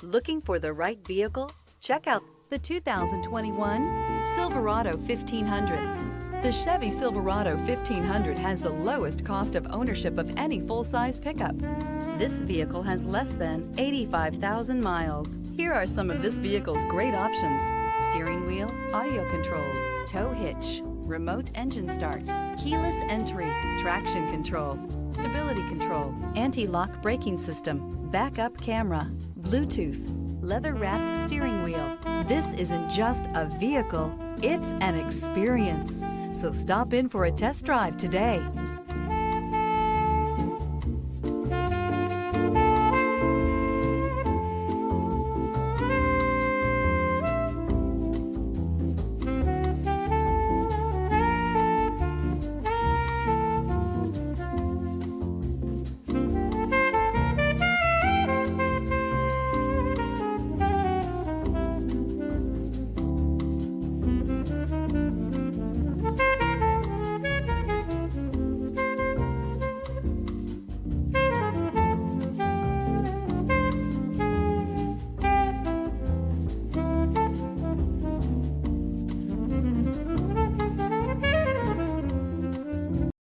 Looking for the right vehicle? Check out the 2021 Silverado 1500. The Chevy Silverado 1500 has the lowest cost of ownership of any full-size pickup. This vehicle has less than 85,000 miles. Here are some of this vehicle's great options: steering wheel audio controls, tow hitch, remote engine start, keyless entry, traction control, stability control, anti-lock braking system, backup camera, Bluetooth, leather-wrapped steering wheel. This isn't just a vehicle, it's an experience. So stop in for a test drive today.